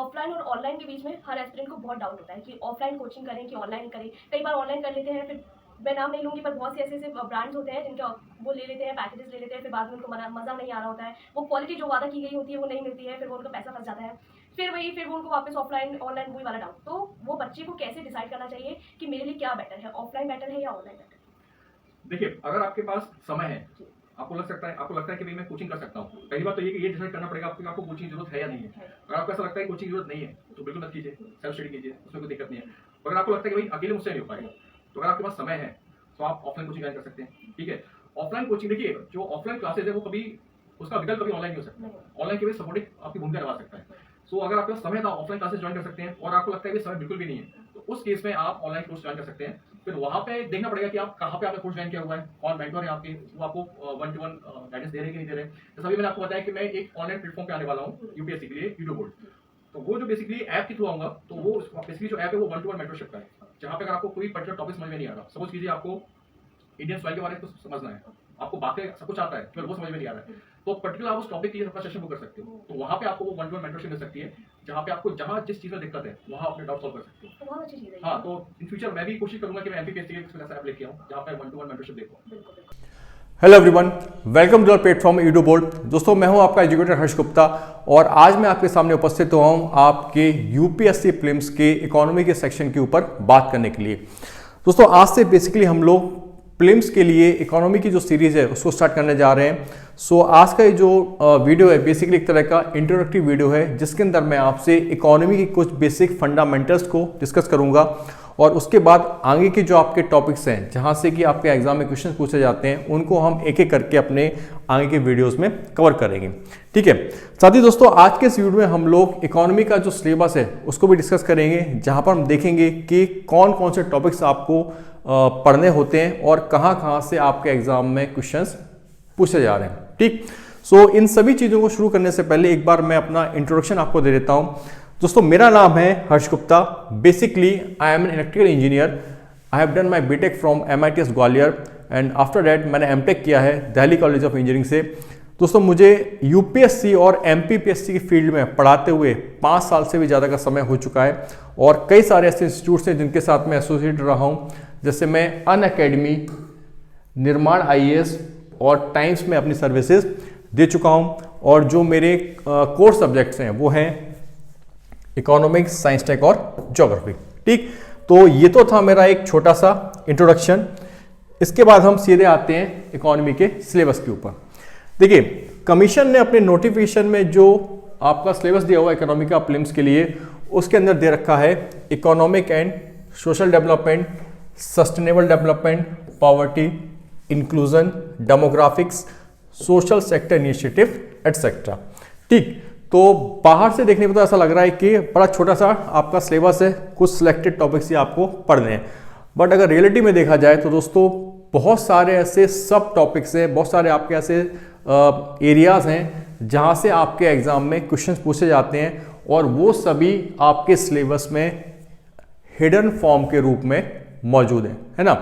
Offline और online के बीच में हर एस्पिरेंट को बहुत डाउट होता है कि ऑफलाइन कोचिंग करें कि ऑनलाइन करें। कई बार ऑनलाइन कर लेते हैं, फिर मैं नाम नहीं लूँगी पर बहुत से ऐसे ब्रांड्स होते हैं जिनका वो ले लेते हैं, पैकेजेस ले लेते हैं, फिर बाद में उनको मज़ा नहीं आ रहा होता है, वो क्वालिटी जो वादा की गई होती है वो नहीं मिलती है, फिर वो उनका पैसा फंस जाता है, फिर वो उनको वापस ऑफलाइन ऑनलाइन वही वाला डाउट। तो वो बच्चे को कैसे डिसाइड करना चाहिए कि मेरे लिए क्या बेटर है, ऑफलाइन बेटर है या ऑनलाइन बेटर है? देखिए, अगर आपके पास समय है, आपको लगता है कि भाई मैं कोचिंग कर सकता हूँ, पहली बात तो ये डिसाइड करना पड़ेगा आपको कोचिंग की जरूरत है या नहीं है। अगर आपको ऐसा लगता है कोचिंग की जरूरत नहीं है तो बिल्कुल मत कीजिए, सेल्फ स्टडी कीजिए, उसमें कोई दिक्कत नहीं है। अगर आपको लगता है कि भाई अकेले मुझसे नहीं हो पाएगा, तो अगर आपके पास समय है तो आप ऑफलाइन कोचिंग ज्वाइन कर सकते हैं। ठीक है, ऑफलाइन कोचिंग देखिए, जो ऑफलाइन क्लासेज है वो कभी उसका विकल्प कभी ऑनलाइन नहीं हो सकता, ऑनलाइन के भी सपोर्टिंग आपकी भूमिका निभा सकता है। सो अगर आपके पास समय था ऑफलाइन क्लासेस ज्वाइन कर सकते हैं, और आपको लगता है कि समय बिल्कुल भी नहीं है, तो उस केस में आप ऑनलाइन कोर्स ज्वाइन कर सकते हैं। फिर वहां पे देखना पड़ेगा कि आप कहाँ पे आपने कोर्स ज्वाइन किया हुआ है, कौन मेंटर है आपके, वो आपको 1-to-1 गाइडेंस दे रहे हैं कि नहीं दे रहे। जैसा अभी मैंने आपको बताया कि मैं एक ऑनलाइन प्लेटफॉर्म पे आने वाला हूँ यूपीएससी के लिए, यूट्यूब बोर्ड। तो वो जो बेसिकली ऐप के थ्रू आऊंगा, तो वो बेसिकली जो ऐप है वो 1-to-1 मेंटरशिप का है, जहाँ पे अगर आपको कोई पर्टिकुलर टॉपिक समझ में नहीं आ रहा, सपोज कीजिए आपको इंडियन सॉइल के बारे में कुछ समझना है, आपको बातें सब कुछ आता है केवल वो समझ में नहीं आ रहा है, तो पर्टिकुलर आप उस टॉपिक के लिए अपना सेशन बुक कर सकते हो। तो वहाँ पे आपको वो 1-to-1 मेंटरशिप मिल सकती है, जहाँ पे आपको जहाँ जिस चीज में दिक्कत है वहाँ अपने डाउट सॉल्व कर सकते हो। तो बहुत अच्छी चीज़ है। हाँ, तो इन फ्यूचर मैं भी कोशिश करूंगा कि मैं एमपीपीएससी के ऐसा ऐप लेके आऊँ जहाँ पे 1-to-1 मेंटरशिप देखो। Hello everyone, welcome to our platform YouTube board. दोस्तों, मैं हूं आपका एजुकेटर हर्ष गुप्ता, और आज मैं आपके सामने उपस्थित हुआ हूं आपके यूपीएससी प्रीलिम्स के इकोनॉमी के सेक्शन के ऊपर बात करने के लिए। दोस्तों, आज से बेसिकली हम लोग प्रीलिम्स के लिए इकोनॉमी की जो सीरीज है उसको स्टार्ट करने जा रहे हैं। सो आज का ये जो वीडियो है बेसिकली एक तरह का इंट्रोडक्टरी वीडियो है, जिसके अंदर मैं आपसे इकोनॉमी की कुछ बेसिक फंडामेंटल्स को डिस्कस करूंगा, और उसके बाद आगे के जो आपके टॉपिक्स हैं जहां से कि आपके एग्जाम में क्वेश्चन पूछे जाते हैं, उनको हम एक एक करके अपने आगे के वीडियोस में कवर करेंगे। ठीक है, साथ ही दोस्तों, आज के इस वीडियो में हम लोग इकोनॉमी का जो सिलेबस है उसको भी डिस्कस करेंगे, जहां पर हम देखेंगे कि कौन कौन से टॉपिक्स आपको पढ़ने होते हैं और कहां कहां से आपके एग्जाम में क्वेश्चंस पूछे जा रहे हैं। ठीक, सो इन सभी चीज़ों को शुरू करने से पहले एक बार मैं अपना इंट्रोडक्शन आपको दे देता हूं। दोस्तों, मेरा नाम है Harsh Gupta. Basically I am an electrical engineer. I have done my BTech from MITS Gwalior, and after that मैंने एमटेक किया है दिल्ली कॉलेज ऑफ इंजीनियरिंग से। दोस्तों, मुझे यूपीएससी और एमपीपीएससी की फील्ड में पढ़ाते हुए 5 साल से भी ज़्यादा का समय हो चुका है, और कई सारे ऐसे इंस्टीट्यूट्स हैं जिनके साथ मैं एसोसिएट रहा हूँ, जैसे मैं अनअकैडमी, निर्माण IAS और टाइम्स में अपनी सर्विसेज दे चुका हूँ। और जो मेरे कोर्स सब्जेक्ट्स हैं वो हैं इकोनॉमिक्स, साइंस टेक और ज्योग्राफी। ठीक, तो ये तो था मेरा एक छोटा सा इंट्रोडक्शन। इसके बाद हम सीधे आते हैं इकोनॉमी के सिलेबस के ऊपर। देखिए, कमीशन ने अपने नोटिफिकेशन में जो आपका सिलेबस दिया हुआ है इकोनॉमी का प्रीलिम्स के लिए, उसके अंदर दे रखा है economic and social development, sustainable development, poverty, inclusion, demographics, social sector initiative etcetera. ठीक, तो बाहर से देखने पर तो ऐसा लग रहा है कि बड़ा छोटा सा आपका सिलेबस है, कुछ सिलेक्टेड टॉपिक्स ही आपको पढ़ने हैं, बट अगर रियलिटी में देखा जाए तो दोस्तों बहुत सारे ऐसे सब टॉपिक्स हैं, बहुत सारे आपके ऐसे एरियाज हैं जहां से आपके एग्जाम में क्वेश्चंस पूछे जाते हैं, और वो सभी आपके सिलेबस में हिडन फॉर्म के रूप में मौजूद है ना।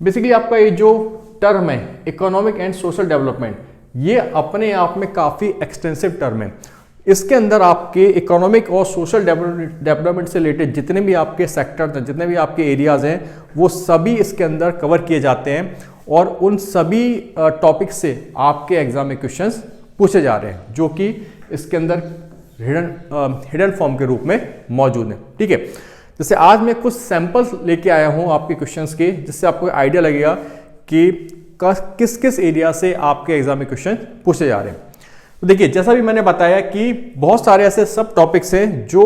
बेसिकली आपका ये जो टर्म है इकोनॉमिक एंड सोशल डेवलपमेंट, ये अपने आप में काफ़ी एक्सटेंसिव टर्म है। इसके अंदर आपके इकोनॉमिक और सोशल डेवलपमेंट से रिलेटेड जितने भी आपके सेक्टर हैं, जितने भी आपके एरियाज हैं, वो सभी इसके अंदर कवर किए जाते हैं, और उन सभी टॉपिक से आपके एग्जाम में क्वेश्चंस पूछे जा रहे हैं, जो कि इसके अंदर हिडन फॉर्म के रूप में मौजूद है। ठीक है, जैसे आज मैं कुछ सैंपल्स लेके आया हूँ आपके क्वेश्चंस के, जिससे आपको आइडिया लगेगा कि किस किस एरिया से आपके एग्जाम में क्वेश्चन पूछे जा रहे हैं। तो देखिए, जैसा भी मैंने बताया कि बहुत सारे ऐसे सब टॉपिक्स हैं जो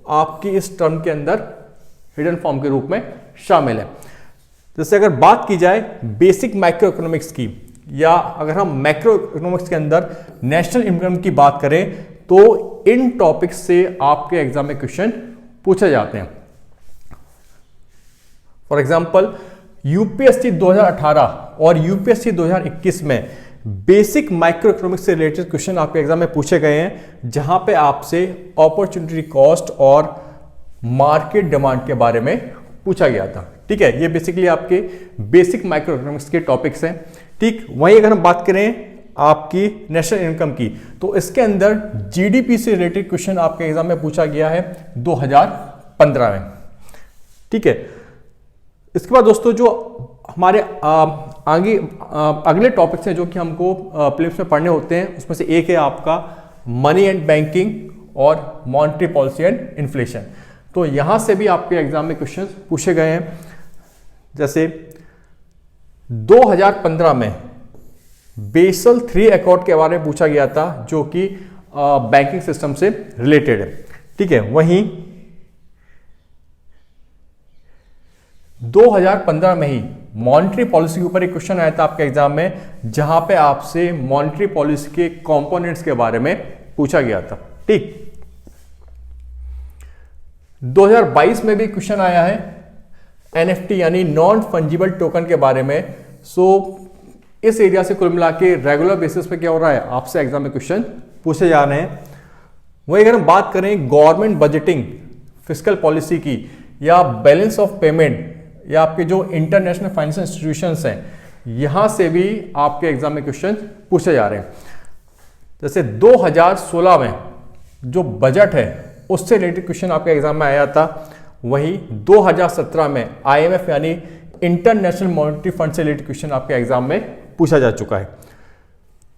आपकी इस टर्म के अंदर हिडन फॉर्म के रूप में शामिल है। जैसे अगर बात की जाए बेसिक माइक्रो इकोनॉमिक्स की, या अगर हम मैक्रो इकोनॉमिक्स के अंदर नेशनल इनकम की बात करें, तो इन टॉपिक्स से आपके एग्जाम में क्वेश्चन पूछे जाते हैं। फॉर एग्जाम्पल, यूपीएससी 2018 और यूपीएससी 2021 में बेसिक माइक्रो इकोनॉमिक्स से रिलेटेड क्वेश्चन आपके एग्जाम में पूछे गए हैं, जहां पे आपसे अपॉर्चुनिटी कॉस्ट और मार्केट डिमांड के बारे में पूछा गया था। ठीक है, ये बेसिकली आपके बेसिक माइक्रो इकोनॉमिक्स के टॉपिक्स हैं। ठीक, वहीं अगर हम बात करें आपकी नेशनल इनकम की, तो इसके अंदर जीडीपी से रिलेटेड क्वेश्चन आपके एग्जाम में पूछा गया है 2015 में। ठीक है, इसके बाद दोस्तों जो हमारे आगे अगले टॉपिक्स हैं जो कि हमको प्रीलिम्स में पढ़ने होते हैं, उसमें से एक है आपका मनी एंड बैंकिंग और मॉनेटरी पॉलिसी एंड इन्फ्लेशन। तो यहां से भी आपके एग्जाम में क्वेश्चंस पूछे गए हैं। जैसे 2015 में बेसल 3 अकॉर्ड के बारे में पूछा गया था जो कि बैंकिंग सिस्टम से रिलेटेड है। ठीक है, वहीं 2015 में ही मॉनेटरी पॉलिसी के ऊपर एक क्वेश्चन आया था आपके एग्जाम में, जहां पे आपसे मॉनेटरी पॉलिसी के कंपोनेंट्स के बारे में पूछा गया था। ठीक, 2022 में भी क्वेश्चन आया है एनएफटी यानी नॉन फंजिबल टोकन के बारे में। सो इस एरिया से कुल मिला के रेगुलर बेसिस पे क्या हो रहा है, आपसे एग्जाम में क्वेश्चन पूछे जा रहे हैं। वही अगर हम बात करें गवर्नमेंट बजटिंग, फिस्कल पॉलिसी की, या बैलेंस ऑफ पेमेंट, या आपके जो इंटरनेशनल फाइनेंशियल इंस्टीट्यूशंस हैं, यहां से भी आपके एग्जाम में क्वेश्चन पूछे जा रहे हैं। जैसे 2016 में जो बजट है उससे रिलेटेड क्वेश्चन आपके एग्जाम में आया था। वहीं 2017 में आईएमएफ यानी इंटरनेशनल मॉनेटरी फंड से रिलेटेड क्वेश्चन आपके एग्जाम में पूछा जा चुका है।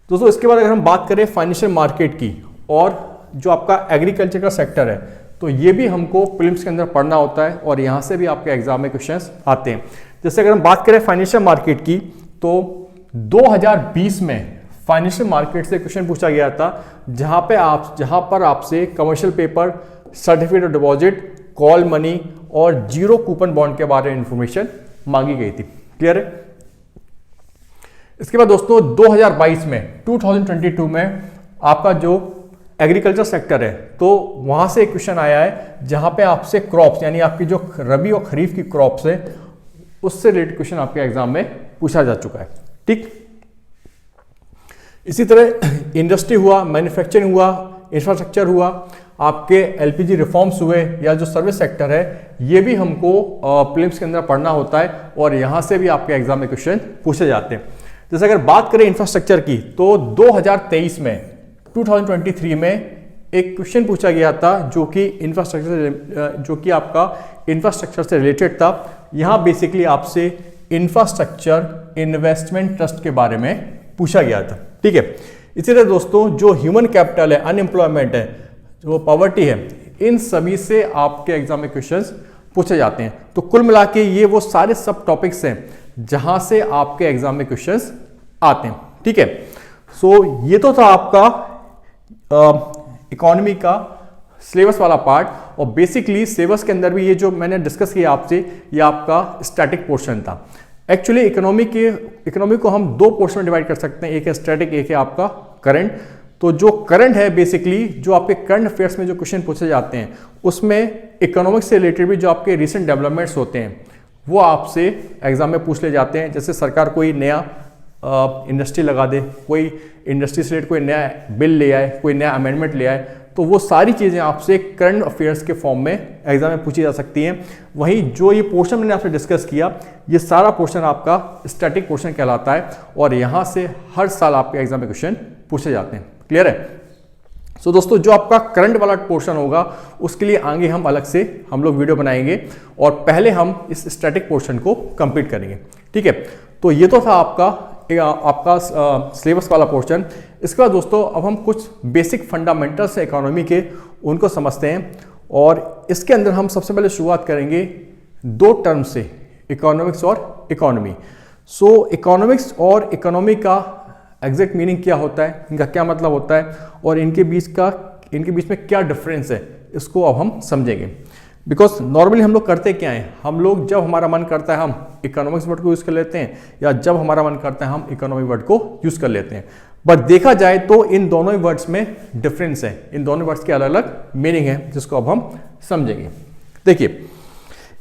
दोस्तों इसके बाद अगर हम बात करें फाइनेंशियल मार्केट की और जो आपका एग्रीकल्चर का सेक्टर है, तो ये भी हमको प्रीलिम्स के अंदर पढ़ना होता है और यहां से भी आपके एग्जाम में क्वेश्चंस आते हैं। जैसे अगर हम बात करें फाइनेंशियल मार्केट की, तो 2020 में फाइनेंशियल मार्केट से क्वेश्चन पूछा गया था, जहां पर आपसे commercial paper, certificate of deposit, call money और जीरो कूपन बॉन्ड के बारे में इंफॉर्मेशन मांगी गई थी। क्लियर है? इसके बाद दोस्तों 2022 में आपका जो एग्रीकल्चर सेक्टर है, तो वहां से एक क्वेश्चन आया है जहां पे आपसे क्रॉप्स यानी आपकी जो रबी और खरीफ की क्रॉप्स है उससे रिलेटेड क्वेश्चन आपके एग्जाम में पूछा जा चुका है। ठीक, इसी तरह इंडस्ट्री हुआ, मैन्युफैक्चरिंग हुआ, इंफ्रास्ट्रक्चर हुआ, आपके एलपीजी रिफॉर्म्स हुए, या जो सर्विस सेक्टर है, ये भी हमको प्रीलिम्स के अंदर पढ़ना होता है और यहां से भी आपके एग्जाम में क्वेश्चन पूछे जाते हैं। जैसे अगर बात करें इंफ्रास्ट्रक्चर की, तो 2023 में एक क्वेश्चन पूछा गया था जो कि इंफ्रास्ट्रक्चर से रिलेटेड था। यहां बेसिकली आपसे इंफ्रास्ट्रक्चर इन्वेस्टमेंट ट्रस्ट के बारे में पूछा गया था। ठीक है, इसी तरह दोस्तों जो ह्यूमन कैपिटल है, अनएम्प्लॉयमेंट है, जो पॉवर्टी है, इन सभी से आपके एग्जाम में क्वेश्चंस पूछे जाते हैं। तो कुल मिला के ये वो सारे सब टॉपिक्स हैं जहां से आपके एग्जाम में क्वेश्चंस आते हैं। ठीक है, सो ये तो था आपका इकोनॉमी का सिलेबस वाला पार्ट, और बेसिकली सिलेबस के अंदर भी ये जो मैंने डिस्कस किया आपसे, ये आपका स्टैटिक पोर्शन था। एक्चुअली इकोनॉमी को हम दो पोर्शन में डिवाइड कर सकते हैं, एक है स्टैटिक, एक है आपका करंट। तो जो करंट है बेसिकली जो आपके करंट अफेयर्स में जो क्वेश्चन पूछे जाते हैं, उसमें इकोनॉमिक्स से रिलेटेड भी जो आपके रिसेंट डेवलपमेंट्स होते हैं वो आपसे एग्जाम में पूछ ले जाते हैं। जैसे सरकार कोई नया इंडस्ट्री लगा दे, कोई इंडस्ट्री से रिलेटेड कोई नया बिल ले आए, कोई नया अमेंडमेंट ले आए, तो वो सारी चीज़ें आपसे करंट अफेयर्स के फॉर्म में एग्जाम में पूछी जा सकती हैं। वहीं जो ये पोर्शन मैंने आपसे डिस्कस किया, ये सारा पोर्शन आपका स्टैटिक पोर्शन कहलाता है और यहाँ से हर साल आपके एग्जाम में क्वेश्चन पूछे जाते हैं। क्लियर है? सो दोस्तों जो आपका करंट वाला पोर्शन होगा उसके लिए आगे हम अलग से हम लोग वीडियो बनाएंगे और पहले हम इस स्टैटिक पोर्शन को कंप्लीट करेंगे। ठीक है, तो ये तो था आपका सिलेबस वाला पोर्शन। इसके बाद दोस्तों अब हम कुछ बेसिक फंडामेंटल्स है इकोनॉमी के, उनको समझते हैं। और इसके अंदर हम सबसे पहले शुरुआत करेंगे दो टर्म से, इकोनॉमिक्स और इकोनॉमी। सो इकोनॉमिक्स और इकोनॉमी का एग्जैक्ट मीनिंग क्या होता है, इनका क्या मतलब होता है और इनके बीच में क्या डिफरेंस है, इसको अब हम समझेंगे। बिकॉज नॉर्मली हम लोग करते क्या हैं, हम लोग जब हमारा मन करता है हम इकोनॉमिक्स वर्ड को यूज़ कर लेते हैं, या जब हमारा मन करता है हम इकोनॉमी वर्ड को यूज़ कर लेते हैं। बट देखा जाए तो इन दोनों ही वर्ड्स में डिफरेंस है, इन दोनों वर्ड्स के अलग अलग मीनिंग है, जिसको अब हम समझेंगे। देखिए,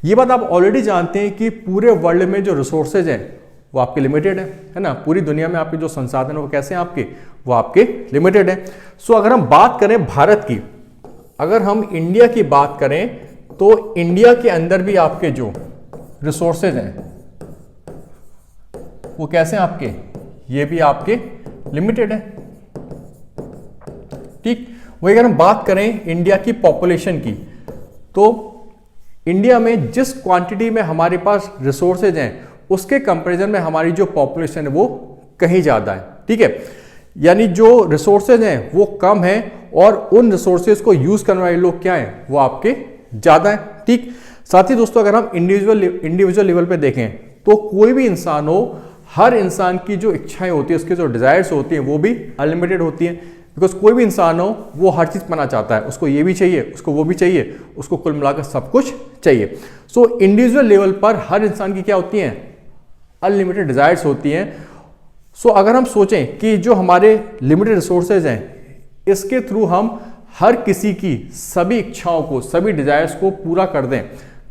ये बात आप ऑलरेडी जानते हैं कि पूरे वर्ल्ड में जो रिसोर्सेज हैं वो आपके लिमिटेड है ना। पूरी दुनिया में आपके जो संसाधन है वो कैसे हैं आपके, वो आपके लिमिटेड है। सो अगर हम बात करें भारत की, अगर हम इंडिया की बात करें, तो इंडिया के अंदर भी आपके जो रिसोर्सेज हैं वो कैसे हैं आपके, ये भी आपके लिमिटेड है। ठीक, वही अगर हम बात करें इंडिया की पॉपुलेशन की, तो इंडिया में जिस क्वांटिटी में हमारे पास रिसोर्सेज हैं उसके कंपैरिजन में हमारी जो पॉपुलेशन है वो कहीं ज़्यादा है। ठीक है, यानी जो रिसोर्सेज हैं वो कम है और उन रिसोर्सेज को यूज़ करने वाले लोग क्या हैं वो आपके ज़्यादा हैं। ठीक, साथ ही दोस्तों अगर हम इंडिविजुअल लेवल पे देखें तो कोई भी इंसान हो, हर इंसान की जो इच्छाएं होती है, उसकी जो डिज़ायर्स होती हैं वो भी अनलिमिटेड होती हैं। बिकॉज कोई भी इंसान हो वो हर चीज़ पाना चाहता है, उसको ये भी चाहिए, उसको वो भी चाहिए, उसको कुल मिलाकर सब कुछ चाहिए। सो इंडिविजुअल लेवल पर हर इंसान की क्या होती हैं, अनलिमिटेड डिज़ायर्स होती हैं। सो अगर हम सोचें कि जो हमारे लिमिटेड रिसोर्सेज हैं इसके थ्रू हम हर किसी की सभी इच्छाओं को, सभी डिज़ायर्स को पूरा कर दें,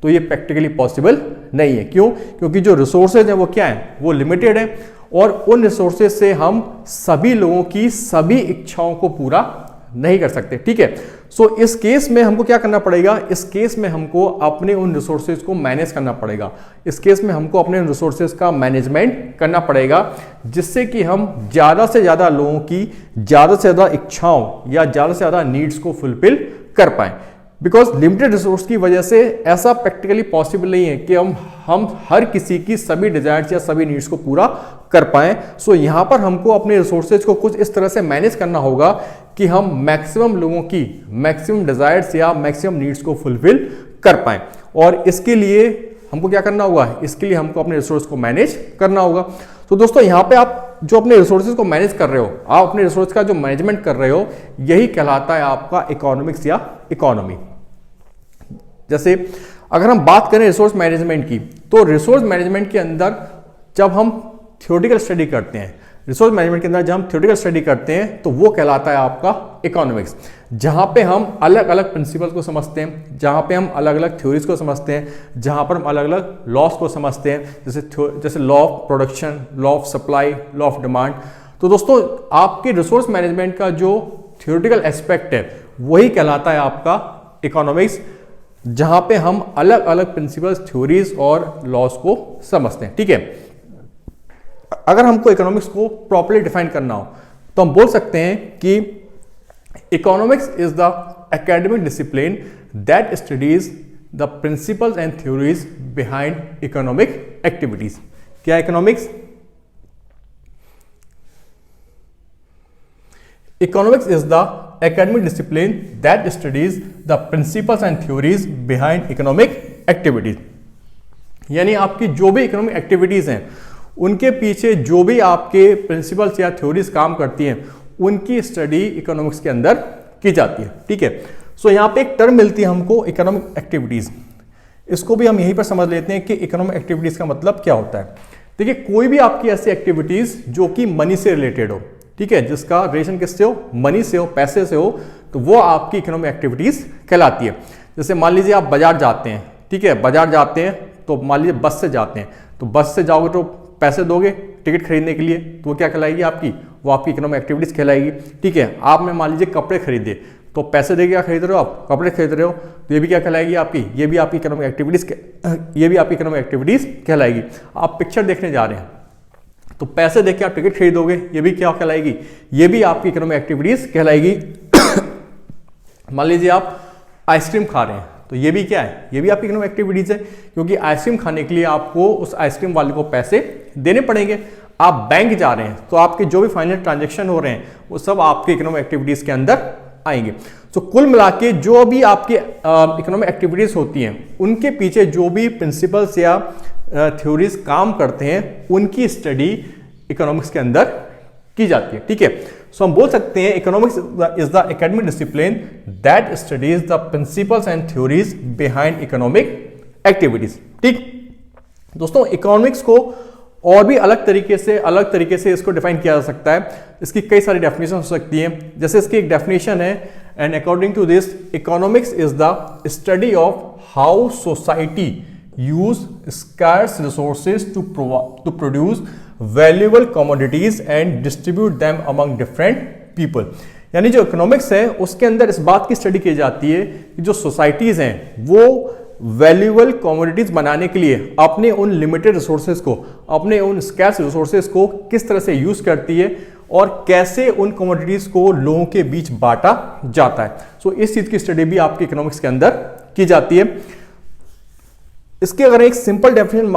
तो ये प्रैक्टिकली पॉसिबल नहीं है। क्यों? क्योंकि जो रिसोर्सेज हैं वो क्या हैं, वो लिमिटेड हैं और उन रिसोर्सेज से हम सभी लोगों की सभी इच्छाओं को पूरा नहीं कर सकते। ठीक है, सो इस केस में हमको क्या करना पड़ेगा, इस केस में हमको अपने उन रिसोर्सेज को मैनेज करना पड़ेगा। इस केस में हमको अपने उन रिसोर्सेज का मैनेजमेंट करना पड़ेगा, जिससे कि हम ज़्यादा से ज़्यादा लोगों की ज़्यादा से ज़्यादा इच्छाओं या ज़्यादा से ज़्यादा नीड्स को फुलफिल कर पाएं। बिकॉज लिमिटेड रिसोर्स की वजह से ऐसा प्रैक्टिकली पॉसिबल नहीं है कि हम हर किसी की सभी डिजायर्स या सभी नीड्स को पूरा कर पाएं। सो यहाँ पर हमको अपने रिसोर्सेज को कुछ इस तरह से मैनेज करना होगा कि हम मैक्सिमम लोगों की मैक्सिमम डिजायर्स या मैक्सिमम नीड्स को फुलफिल कर पाएं। और इसके लिए हमको क्या करना होगा, इसके लिए हमको अपने रिसोर्स को मैनेज करना होगा। तो दोस्तों यहाँ पे आप जो अपने रिसोर्सेज को मैनेज कर रहे हो, आप अपने रिसोर्स का जो मैनेजमेंट कर रहे हो, यही कहलाता है आपका इकोनॉमिक्स या इकोनॉमी। जैसे अगर हम बात करें रिसोर्स मैनेजमेंट की, तो रिसोर्स मैनेजमेंट के अंदर जब हम थ्योरेटिकल स्टडी करते हैं, रिसोर्स मैनेजमेंट के अंदर जब हम थ्योरेटिकल स्टडी करते हैं तो वो कहलाता है आपका इकोनॉमिक्स, जहां पे हम अलग अलग प्रिंसिपल्स को समझते हैं, जहां पे हम अलग अलग थ्योरीज को समझते हैं, जहां पर हम अलग अलग लॉस को समझते हैं, जैसे law of production, law of supply, law of demand. तो दोस्तों आपके रिसोर्स मैनेजमेंट का जो थ्योरेटिकल एस्पेक्ट है वही कहलाता है आपका इकोनॉमिक्स, जहां पे हम अलग अलग प्रिंसिपल्स, थ्योरीज और लॉस को समझते हैं। ठीक है, अगर हमको इकोनॉमिक्स को प्रॉपर्ली डिफाइन करना हो तो हम बोल सकते हैं कि economics is the academic discipline that studies the principles and theories behind economic activities. क्या economics? Economics is the academic discipline that studies the principles and theories behind economic activities। यानी आपकी जो भी इकोनॉमिक एक्टिविटीज हैं उनके पीछे जो भी आपके प्रिंसिपल्स या थ्योरीज काम करती हैं उनकी स्टडी इकोनॉमिक्स के अंदर की जाती है। ठीक है, सो यहाँ पे एक टर्म मिलती है हमको इकोनॉमिक एक्टिविटीज, इसको भी हम यहीं पर समझ लेते हैं कि इकोनॉमिक एक्टिविटीज का मतलब क्या होता है। देखिए, कोई भी आपकी ऐसी एक्टिविटीज जो कि मनी से रिलेटेड हो, ठीक है, जिसका रिलेशन किससे हो, मनी से हो, पैसे से हो, तो वो आपकी इकोनॉमिक एक्टिविटीज कहलाती है। जैसे मान लीजिए आप बाजार जाते हैं, ठीक है, बाजार जाते हैं तो मान लीजिए बस से जाते हैं, तो बस से जाओगे तो पैसे दोगे टिकट खरीदने के लिए, तो वो क्या कहलाएगी आपकी, वो आपकी इकोनॉमिक एक्टिविटीज कहलाएगी। ठीक है, आपने मान लीजिए कपड़े खरीदे तो पैसे दे के क्या खरीद रहे हो, आप कपड़े खरीद रहे हो, तो ये भी क्या कहलाएगी आपकी, ये भी आपकी इकोनॉमिक एक्टिविटीज कहलाएगी। आप पिक्चर देखने जा रहे हैं तो पैसे देके आप टिकट खरीदोगे, ये भी क्या कहलाएगी, ये भी आपकी इकोनॉमिक एक्टिविटीज कहलाएगी। मान लीजिए आप आइसक्रीम खा रहे हैं तो ये भी क्या है, ये भी आपकी इकोनॉमिक एक्टिविटीज है, क्योंकि आइसक्रीम खाने के लिए आपको उस आइसक्रीम वाले को पैसे देने पड़ेंगे। आप बैंक जा रहे हैं तो आपके जो भी फाइनल ट्रांजेक्शन हो रहे हैं वो सब आपके इकोनॉमिक एक्टिविटीज के अंदर आएंगे। तो कुल मिला के जो भी आपकी इकोनॉमिक एक्टिविटीज होती हैं उनके पीछे जो भी प्रिंसिपल्स या थ्योरीज काम करते हैं उनकी स्टडी इकोनॉमिक्स के अंदर की जाती है। ठीक है, सो हम बोल सकते हैं economics is the academic discipline that studies the principles and theories behind economic activities. ठीक दोस्तों, इकोनॉमिक्स को और भी अलग तरीके से इसको डिफाइन किया जा सकता है। इसकी कई सारी डेफिनेशन हो सकती हैं। जैसे इसकी एक डेफिनेशन है, and according to this economics is the study of how society use scarce resources to produce valuable commodities and distribute them among different people। यानी जो इकोनॉमिक्स है उसके अंदर इस बात की स्टडी की जाती है कि जो सोसाइटीज हैं वो वैल्यूएबल कमोडिटीज बनाने के लिए अपने उन लिमिटेड रिसोर्सेज को, अपने उन स्कैर्स रिसोर्सेज को किस तरह से यूज करती है और कैसे उन कमोडिटीज को लोगों के बीच बांटा जाता है। सो इस चीज की स्टडी भी आपकी इकोनॉमिक्स के अंदर की जाती है। इसके अगर एक सिंपल डेफिनेशन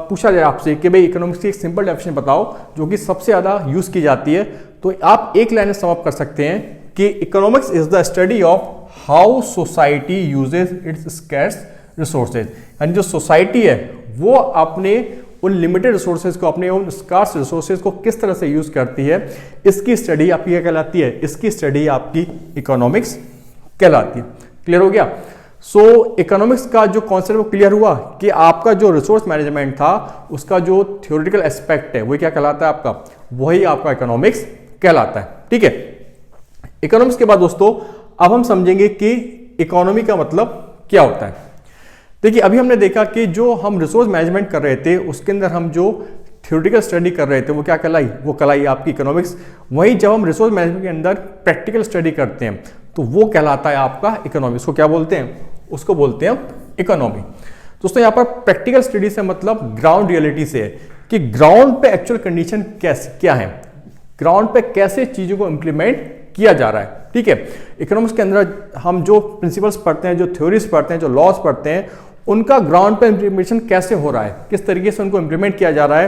पूछा जाए आपसे कि भाई इकोनॉमिक्स की एक सिंपल डेफिनेशन बताओ जो कि सबसे ज्यादा यूज की जाती है, तो आप एक लाइन में सम अप कर सकते हैं कि economics is the study of how society uses it's scarce resources. यानी जो सोसाइटी है वो अपने उन लिमिटेड रिसोर्सेज को, अपने उन स्कार्स रिसोर्सेज को किस तरह से यूज करती है, इसकी स्टडी आपकी क्या कहलाती है? इसकी स्टडी आपकी इकोनॉमिक्स कहलाती है। क्लियर हो गया? सो इकोनॉमिक्स का जो कॉन्सेप्ट वो क्लियर हुआ कि आपका जो रिसोर्स मैनेजमेंट था उसका जो थ्योरेटिकल एस्पेक्ट है वो क्या कहलाता है आपका? वही आपका इकोनॉमिक्स कहलाता है। ठीक है, इकोनॉमिक्स के बाद दोस्तों अब हम समझेंगे कि इकोनॉमी का मतलब क्या होता है। देखिए, अभी हमने देखा कि जो हम रिसोर्स मैनेजमेंट कर रहे थे उसके अंदर हम जो थ्योरेटिकल स्टडी कर रहे थे वो क्या कहलाई? वो कहलाई आपकी इकोनॉमिक्स। वहीं जब हम रिसोर्स मैनेजमेंट के अंदर प्रैक्टिकल स्टडी करते हैं तो वो कहलाता है आपका इकोनॉमिक्स। को क्या बोलते हैं? उसको बोलते हैं इकोनॉमी। दोस्तों यहाँ पर प्रैक्टिकल स्टडी से मतलब ग्राउंड रियलिटी से है कि ग्राउंड पे एक्चुअल कंडीशन कैसे क्या है, ग्राउंड पे कैसे चीजों को इंप्लीमेंट किया जा रहा है। ठीक है, इकोनॉमिक्स के अंदर हम जो प्रिंसिपल्स पढ़ते हैं, जो थ्योरीज पढ़ते हैं, जो लॉज पढ़ते हैं, उनका ग्राउंड पे इंप्लीमेंटेशन कैसे हो रहा है, किस तरीके से उनको इंप्लीमेंट किया जा रहा है,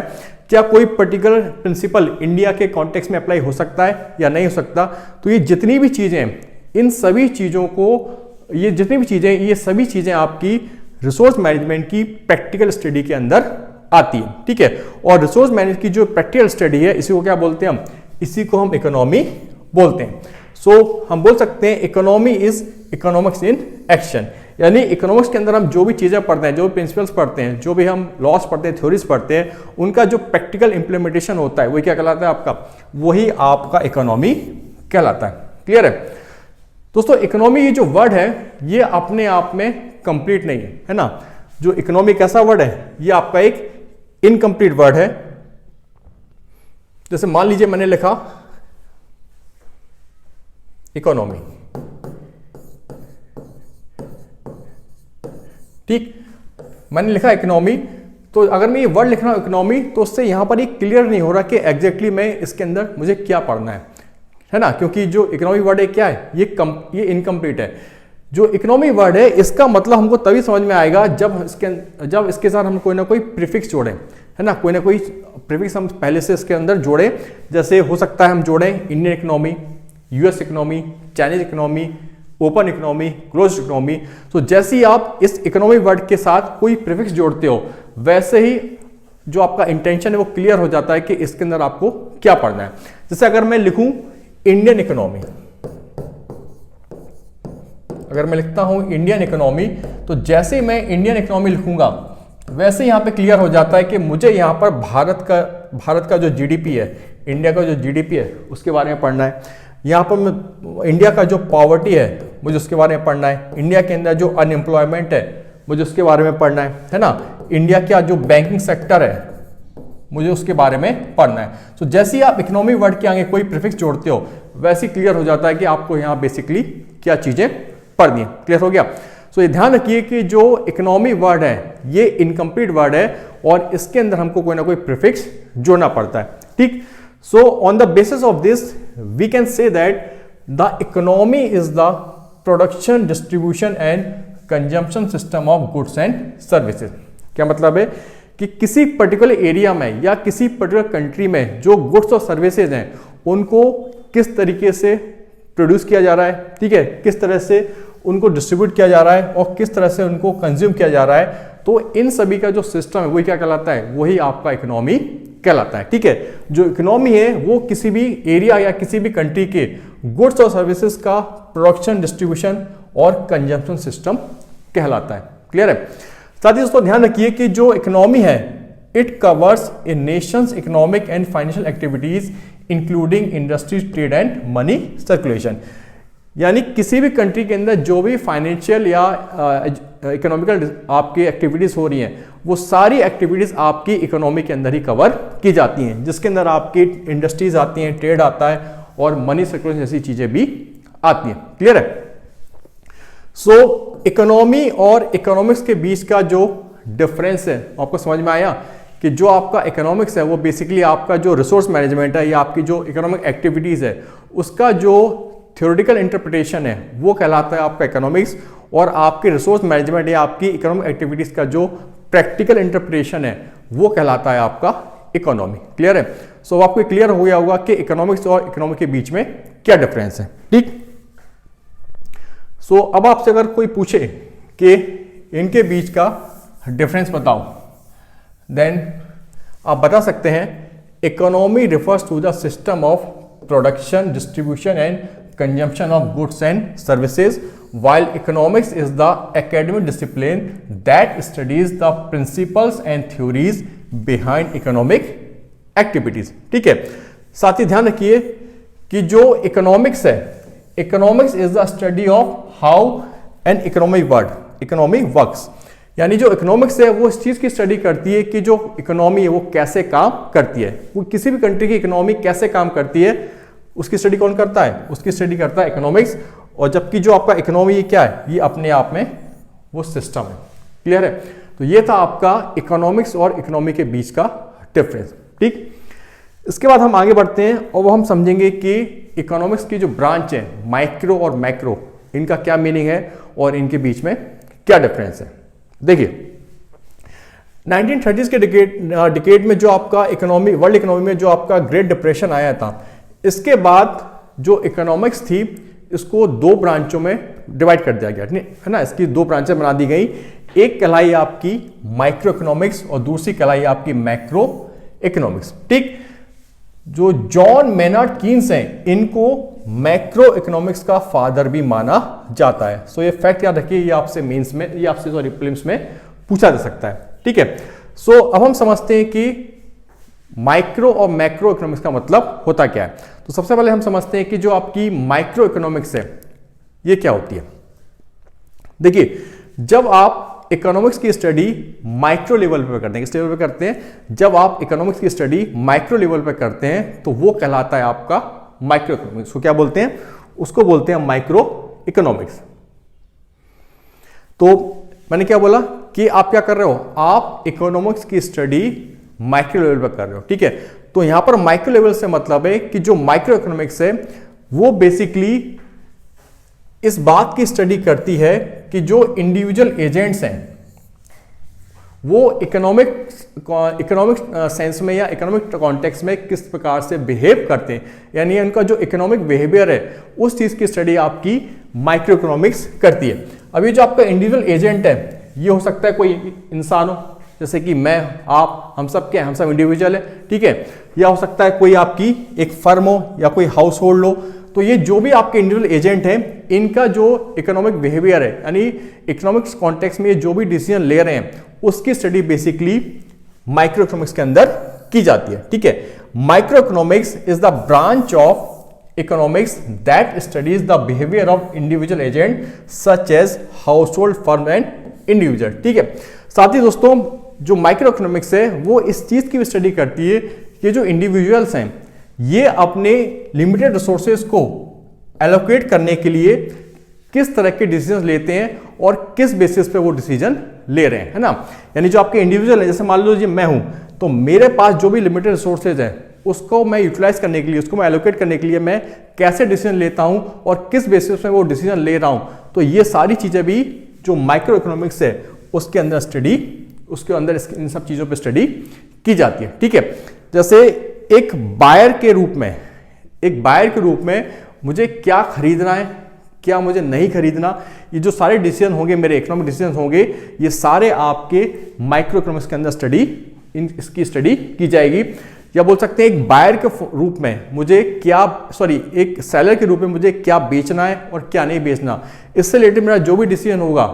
क्या कोई पर्टिकुलर प्रिंसिपल इंडिया के कॉन्टेक्स्ट में अप्लाई हो सकता है या नहीं हो सकता। तो ये जितनी भी चीजें, इन सभी चीजों को, ये जितनी भी चीजें, ये सभी चीजें आपकी रिसोर्स मैनेजमेंट की प्रैक्टिकल स्टडी के अंदर आती है। ठीक है, और रिसोर्स मैनेजमेंट की जो प्रैक्टिकल स्टडी है इसी को क्या बोलते हैं हम? इसी को हम इकोनॉमी बोलते हैं। सो हम बोल सकते हैं economy is economics in action. यानी इकोनॉमिक्स के अंदर हम जो भी चीजें पढ़ते हैं, जो भी प्रिंसिपल्स पढ़ते हैं, जो भी हम लॉस पढ़ते हैं, थ्योरीज पढ़ते हैं, उनका जो प्रैक्टिकल इंप्लीमेंटेशन होता है वही क्या कहलाता है आपका? वही आपका इकोनॉमी कहलाता है। क्लियर है दोस्तों? इकोनॉमी ये जो वर्ड है ये अपने आप में कंप्लीट नहीं है ना। जो इकोनॉमी कैसा वर्ड है? ये आपका एक इनकम्प्लीट वर्ड है। जैसे मान लीजिए मैंने लिखा इकोनॉमी, ठीक, मैंने लिखा इकोनॉमी, तो अगर मैं ये वर्ड लिख रहा हूं इकोनॉमी तो उससे यहां पर ये क्लियर नहीं हो रहा कि एग्जैक्टली मैं इसके अंदर मुझे क्या पढ़ना है ना। क्योंकि जो इकोनॉमी वर्ड है क्या है? ये इनकम्प्लीट है। जो इकोनॉमी वर्ड है इसका मतलब हमको तभी समझ में आएगा जब इसके साथ हम कोई ना कोई प्रीफिक्स जोड़ें, है ना। कोई ना कोई प्रीफिक्स हम पहले से इसके अंदर जोड़ें। जैसे हो सकता है हम जोड़ें Indian economy, US economy, Chinese economy, open economy, close economy. तो जैसे ही आप इस इकोनॉमी वर्ड के साथ कोई प्रीफिक्स जोड़ते हो वैसे ही जो आपका इंटेंशन है वो क्लियर हो जाता है कि इसके अंदर आपको क्या पढ़ना है। जैसे अगर मैं लिखूं इंडियन इकोनॉमी, अगर मैं लिखता हूं इंडियन इकोनॉमी, तो जैसे ही मैं इंडियन इकोनॉमी लिखूंगा वैसे यहां पे क्लियर हो जाता है कि मुझे यहां पर भारत का जो जीडीपी है, इंडिया का जो जीडीपी है उसके बारे में पढ़ना है। यहाँ पर इंडिया का जो पॉवर्टी है मुझे उसके बारे में पढ़ना है। इंडिया के अंदर जो अनएम्प्लॉयमेंट है मुझे उसके बारे में पढ़ना है ना। इंडिया का जो बैंकिंग सेक्टर है मुझे उसके बारे में पढ़ना है। तो जैसे ही आप इकोनॉमी वर्ड के आगे कोई प्रीफिक्स जोड़ते हो वैसे ही क्लियर हो जाता है कि आपको यहाँ बेसिकली क्या चीजें पढ़नी है। क्लियर हो गया? सो ये ध्यान रखिए कि जो इकोनॉमी वर्ड है ये इनकम्प्लीट वर्ड है और इसके अंदर हमको कोई ना कोई प्रीफिक्स जोड़ना पड़ता है। ठीक, so on the basis of this we can say that the economy is the production, distribution and consumption system of goods and services। क्या मतलब है कि किसी पर्टिकुलर एरिया में या किसी पर्टिकुलर कंट्री में जो गुड्स और सर्विसेज हैं उनको किस तरीके से प्रोड्यूस किया जा रहा है, ठीक है, किस तरह से उनको डिस्ट्रीब्यूट किया जा रहा है और किस तरह से उनको कंज्यूम किया जा रहा है। तो इन सभी का जो सिस्टम है वही क्या कहलाता है? वही आपका इकोनॉमी कहलाता है। ठीक है, जो इकोनॉमी है वो किसी भी एरिया या किसी भी कंट्री के गुड्स और सर्विसेज का प्रोडक्शन, डिस्ट्रीब्यूशन और कंजम्पशन सिस्टम कहलाता है। क्लियर है? साथ ही दोस्तों ध्यान रखिए कि जो इकोनॉमी है it covers A Nations economic and financial activities including industry, trade and money circulation. यानी किसी भी कंट्री के अंदर जो भी फाइनेंशियल या इकोनॉमिकल आपकी एक्टिविटीज हो रही हैं वो सारी एक्टिविटीज आपकी इकोनॉमी के अंदर ही कवर की जाती हैं, जिसके अंदर आपकी इंडस्ट्रीज आती हैं, ट्रेड आता है और मनी सर्कुलेशन जैसी चीजें भी आती हैं। क्लियर है? सो इकोनॉमी और इकोनॉमिक्स के बीच का जो डिफरेंस है आपको समझ में आया कि जो आपका इकोनॉमिक्स है वो बेसिकली आपका जो रिसोर्स मैनेजमेंट है या आपकी जो इकोनॉमिक एक्टिविटीज़ है उसका जो थ्योरेटिकल इंटरप्रिटेशन है वो कहलाता है आपका इकोनॉमिक्स, और आपके रिसोर्स मैनेजमेंट या आपकी इकोनॉमिक एक्टिविटीज़ का जो प्रैक्टिकल इंटरप्रिटेशन है वो कहलाता है आपका इकोनॉमी। क्लियर है? सो आपको क्लियर हो गया होगा कि इकोनॉमिक्स और इकोनॉमी के बीच में क्या डिफरेंस है। ठीक, सो अब आपसे अगर कोई पूछे कि इनके बीच का डिफरेंस बताओ, देन आप बता सकते हैं economy refers to the system of production, distribution and consumption of goods and services, while economics is the academic discipline that studies the principles and theories behind economic activities। ठीक है, साथ ही ध्यान रखिए कि जो इकोनॉमिक्स है, economics is the study of how an economy works, यानी जो इकोनॉमिक्स है वो इस चीज की स्टडी करती है कि जो इकोनॉमी है वो कैसे काम करती है, वो किसी भी कंट्री की इकोनॉमी कैसे काम करती है उसकी स्टडी कौन करता है, उसकी स्टडी करता है इकोनॉमिक्स। और जबकि जो आपका इकोनॉमी ये क्या है, ये अपने आप में वो सिस्टम है। क्लियर है? तो ये था आपका इकोनॉमिक्स और इकोनॉमी के बीच का डिफरेंस। ठीक, इसके बाद हम आगे बढ़ते हैं और वो हम समझेंगे कि इकोनॉमिक्स की जो ब्रांच है माइक्रो और मैक्रो, इनका क्या मीनिंग है और इनके बीच में क्या डिफरेंस है। देखिए 1930s के डिकेड में जो आपका इकोनॉमी, वर्ल्ड इकोनॉमी में जो आपका ग्रेट डिप्रेशन आया था, इसके बाद जो इकोनॉमिक्स थी इसको दो ब्रांचों में डिवाइड कर दिया गया, है ना। इसकी दो ब्रांचें बना दी गई, एक कहलाई आपकी माइक्रो इकोनॉमिक्स और दूसरी कहलाई आपकी मैक्रो इकोनॉमिक्स। ठीक, जो जॉन मेनार्ड कीन्स हैं इनको मैक्रो इकोनॉमिक्स का फादर भी माना जाता है। सो ये फैक्ट याद रखिए, ये आपसे मेंस में, ये आपसे सॉरी प्रीलिम्स में पूछा जा सकता है। ठीक है, सो अब हम समझते हैं कि माइक्रो और मैक्रो इकोनॉमिक्स का मतलब होता क्या है। तो सबसे पहले हम समझते हैं कि जो आपकी माइक्रो इकोनॉमिक्स है ये क्या होती है। देखिए जब आप इकोनॉमिक्स की स्टडी माइक्रो लेवल पे करते हैं, किस लेवल पे करते हैं, जब आप इकोनॉमिक्स की स्टडी माइक्रो लेवल पे करते हैं तो वो कहलाता है आपका माइक्रो इकोनॉमिक्स। को क्या बोलते हैं, उसको बोलते हैं माइक्रो इकोनॉमिक्स। तो मैंने क्या बोला कि आप क्या कर रहे हो, आप इकोनॉमिक्स की स्टडी माइक्रो लेवल पर कर रहे हो। ठीक है, तो यहां पर माइक्रो लेवल से मतलब है कि जो माइक्रो इकोनॉमिक्स है वो बेसिकली इस बात की स्टडी करती है कि जो इंडिविजुअल एजेंट्स हैं वो इकोनॉमिक सेंस में या इकोनॉमिक कॉन्टेक्स्ट में किस प्रकार से बिहेव करते हैं, यानी उनका जो इकोनॉमिक बिहेवियर है उस चीज की स्टडी आपकी माइक्रो इकोनॉमिक्स करती है। अब ये जो आपका इंडिविजुअल एजेंट है ये हो सकता है कोई इंसान हो, जैसे कि मैं, आप, हम सब क्या है, हम सब इंडिविजुअल है। ठीक है, या हो सकता है कोई आपकी एक फर्म हो या कोई हाउस होल्ड हो। तो ये जो भी आपके इंडिविजुअल एजेंट हैं इनका जो इकोनॉमिक बिहेवियर है, यानी इकोनॉमिक्स कॉन्टेक्स्ट में ये जो भी डिसीजन ले रहे हैं उसकी स्टडी बेसिकली माइक्रो इकोनॉमिक्स के अंदर की जाती है। ठीक है, micro economics is the branch of economics that studies the behaviour of individual agent such as household, firm and individual. ठीक है, साथ ही दोस्तों जो माइक्रो इकोनॉमिक्स है वो इस चीज की भी स्टडी करती है कि जो इंडिविजुअल्स हैं ये अपने लिमिटेड रिसोर्सेज को एलोकेट करने के लिए किस तरह के डिसीजन लेते हैं और किस बेसिस पे वो डिसीजन ले रहे हैं, है ना। यानी जो आपके इंडिविजुअल है, जैसे मान लो जी मैं हूं, तो मेरे पास जो भी लिमिटेड रिसोर्सेज हैं उसको मैं यूटिलाइज करने के लिए, उसको मैं एलोकेट करने के लिए मैं कैसे डिसीजन लेता हूं और किस बेसिस पे वो डिसीजन ले रहा हूं। तो ये सारी चीजें भी जो माइक्रो इकोनॉमिक्स है उसके अंदर स्टडी, उसके अंदर इन सब चीजों पे स्टडी की जाती है। ठीक है, जैसे एक बायर के रूप में मुझे क्या खरीदना है, क्या मुझे नहीं खरीदना, ये जो सारे डिसीजन होंगे, मेरे इकोनॉमिक डिसीजन होंगे, ये सारे आपके माइक्रो इकोनॉमिक्स के अंदर स्टडी, इसकी स्टडी की जाएगी। या बोल सकते हैं एक बायर के रूप में मुझे क्या, एक सेलर के रूप में मुझे क्या बेचना है और क्या नहीं बेचना, इससे रिलेटेड मेरा जो भी डिसीजन होगा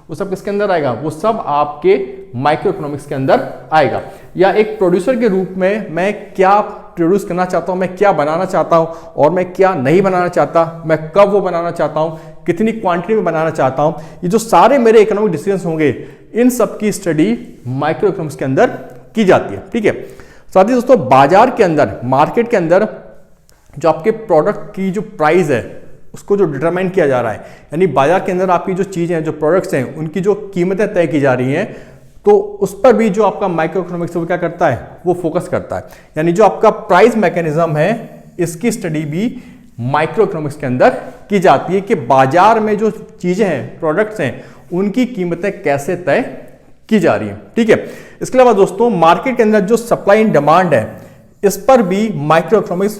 वो सब किसके अंदर आएगा, वो सब आपके माइक्रो इकोनॉमिक्स के अंदर आएगा। या एक प्रोड्यूसर के रूप में मैं क्या प्रोड्यूस करना चाहता हूं, मैं क्या बनाना चाहता हूं और मैं क्या नहीं बनाना चाहता, मैं कब वो बनाना चाहता हूं, कितनी क्वांटिटी में बनाना चाहता हूं, ये जो सारे मेरे इकोनॉमिक डिसीजंस होंगे इन सब की स्टडी माइक्रो इकोनॉमिक्स के अंदर की जाती है। ठीक है, साथ ही दोस्तों बाजार के अंदर, मार्केट के अंदर जो आपके प्रोडक्ट की जो प्राइस है उसको जो डिटरमाइन किया जा रहा है, यानी बाजार के अंदर आपकी जो चीजें हैं, जो प्रोडक्ट्स हैं, उनकी जो कीमतें तय की जा रही हैं, तो उस पर भी जो आपका माइक्रो इकोनॉमिक्स वो क्या करता है, वो फोकस करता है। यानी जो आपका प्राइस मैकेनिज्म है इसकी स्टडी भी माइक्रो इकोनॉमिक्स के अंदर की जाती है कि बाजार में जो चीजें हैं, प्रोडक्ट्स हैं, उनकी कीमतें कैसे तय की जा रही है। ठीक है, इसके अलावा दोस्तों मार्केट के अंदर जो सप्लाई एंड डिमांड है इस पर भी माइक्रो इकोनॉमिक्स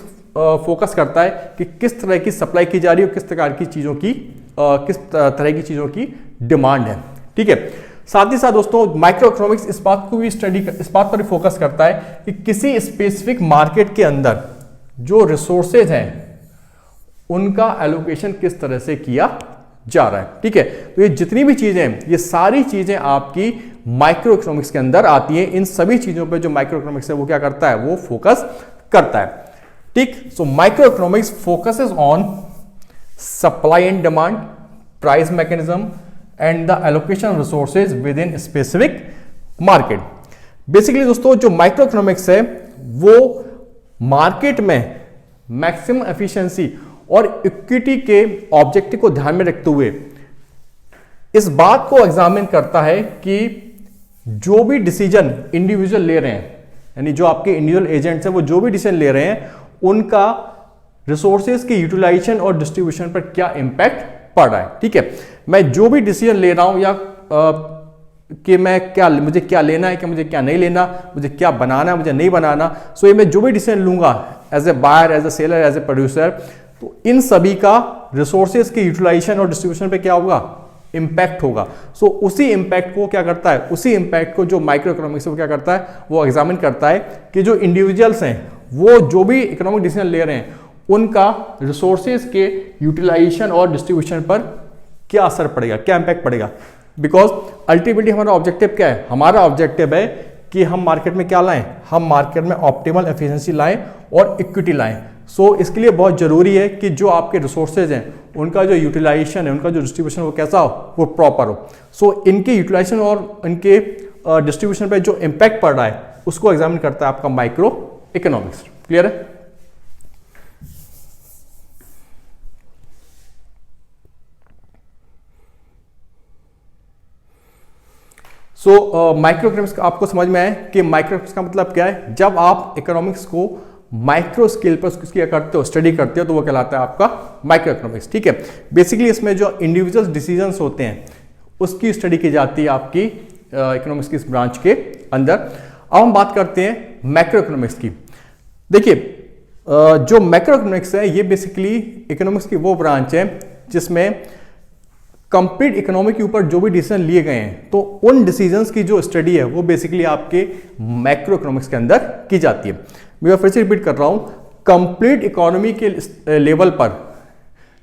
फोकस करता है कि किस तरह की सप्लाई की जा रही है और किस तरह की चीजों की किस तरह की चीजों की डिमांड है। ठीक है, साथ ही साथ दोस्तों माइक्रो इकोनॉमिक्स इस बात को भी इस बात पर फोकस करता है कि किसी स्पेसिफिक मार्केट के अंदर जो रिसोर्सेज हैं उनका एलोकेशन किस तरह से किया जा रहा है। ठीक है, तो ये जितनी भी चीजें हैं ये सारी चीजें आपकी माइक्रो इकोनॉमिक्स के अंदर आती हैं। इन सभी चीजों पे जो माइक्रो इकोनॉमिक्स है वो क्या करता है, वो फोकस करता है। ठीक, so micro economics focuses on supply and demand, price mechanism and the allocation resources with in specific market. Basically दोस्तों जो माइक्रो इकोनॉमिक्स है वो मार्केट में मैक्सिमम एफिशिएंसी और इक्विटी के ऑब्जेक्टिव को ध्यान में रखते हुए इस बात को एग्जामिन करता है कि जो भी डिसीजन इंडिविजुअल ले रहे हैं, यानी जो आपके इंडिविजुअल एजेंट्स हैं वो जो भी डिसीजन ले रहे हैं उनका रिसोर्सेज के यूटिलाइजेशन और डिस्ट्रीब्यूशन पर क्या इंपैक्ट पड़ रहा है। ठीक है, मैं जो भी डिसीजन ले रहा हूं या कि मुझे क्या लेना है, कि मुझे क्या नहीं लेना, मुझे क्या बनाना है, मुझे नहीं बनाना, सो ये मैं जो भी डिसीजन लूंगा as a buyer, as a seller, as a producer, तो इन सभी का रिसोर्सेज के यूटिलाइजेशन और डिस्ट्रीब्यूशन पे क्या होगा, इंपैक्ट होगा। सो उसी इंपैक्ट को क्या करता है, उसी इंपैक्ट को जो माइक्रो इकोनॉमिक्स वो क्या करता है, वो एग्जामिन करता है कि जो इंडिविजुअल्स हैं वो जो भी इकोनॉमिक डिसीजन ले रहे हैं उनका रिसोर्सेज के यूटिलाइजेशन और डिस्ट्रीब्यूशन पर क्या असर पड़ेगा, क्या इंपैक्ट पड़ेगा। बिकॉज अल्टीमेटली हमारा ऑब्जेक्टिव क्या है, हमारा ऑब्जेक्टिव है कि हम मार्केट में क्या लाएं, हम मार्केट में ऑप्टिमल एफिशिएंसी लाएं और इक्विटी लाएं। सो इसके लिए बहुत जरूरी है कि जो आपके रिसोर्सेज हैं उनका जो यूटिलाइजेशन है, उनका जो डिस्ट्रीब्यूशन वो कैसा हो, वो प्रॉपर हो। सो इनके यूटिलाइजेशन और इनके डिस्ट्रीब्यूशन पे जो इंपैक्ट पड़ रहा है उसको एग्जामिन करता है आपका माइक्रो इकोनॉमिक्स। क्लियर है? सो माइक्रो इकोनॉमिक्स आपको समझ में आए कि माइक्रो इकोनॉमिक्स का मतलब क्या है। जब आप इकोनॉमिक्स को माइक्रो स्केल पर क्या करते हो, स्टडी करते हो, तो वो कहलाता है आपका माइक्रो इकोनॉमिक्स। ठीक है, बेसिकली इसमें जो इंडिविजुअल डिसीजंस होते हैं उसकी स्टडी की जाती है आपकी इकोनॉमिक्स की इस ब्रांच के अंदर। अब हम बात करते हैं मैक्रो इकोनॉमिक्स की। देखिए जो मैक्रो इकोनॉमिक्स है ये बेसिकली इकोनॉमिक्स की वो ब्रांच है जिसमें कंप्लीट इकोनॉमी के ऊपर जो भी डिसीजन लिए गए हैं तो उन डिसीजंस की जो स्टडी है वो बेसिकली आपके मैक्रो इकोनॉमिक्स के अंदर की जाती है। मैं फिर से रिपीट कर रहा हूं, कंप्लीट इकोनॉमी के लेवल पर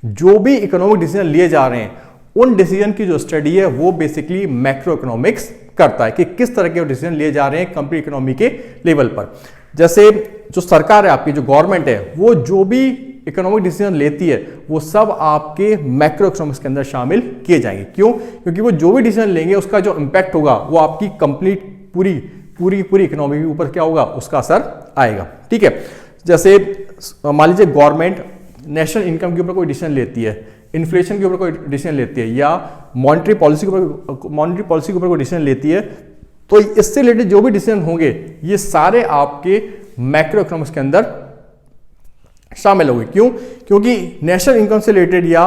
जो भी इकोनॉमिक डिसीजन लिए जा रहे हैं उन डिसीजन की जो स्टडी है वो बेसिकली मैक्रो इकोनॉमिक्स करता है कि किस तरह के डिसीजन लिए जा रहे हैं कंप्लीट इकोनॉमी के लेवल पर। जैसे जो सरकार है आपकी, जो गवर्नमेंट है, वो जो भी इकोनॉमिक डिसीजन लेती है वो सब आपके मैक्रो इकोनॉमिक्स के अंदर शामिल किए जाएंगे। क्यों? क्योंकि वो जो भी डिसीजन लेंगे उसका जो इंपैक्ट होगा वो आपकी कंप्लीट पूरी इकोनॉमी के ऊपर क्या होगा, उसका असर आएगा। ठीक है, जैसे मान लीजिए गवर्नमेंट नेशनल इनकम के ऊपर कोई डिसीजन लेती है, इन्फ्लेशन के ऊपर कोई डिसीजन लेती है, या मॉनेटरी पॉलिसी के ऊपर कोई डिसीजन लेती है, तो इससे रिलेटेड जो भी डिसीजन होंगे ये सारे आपके मैक्रो इकोनॉमिक्स के अंदर शामिल होंगे। क्यों? क्योंकि नेशनल इनकम से रिलेटेड या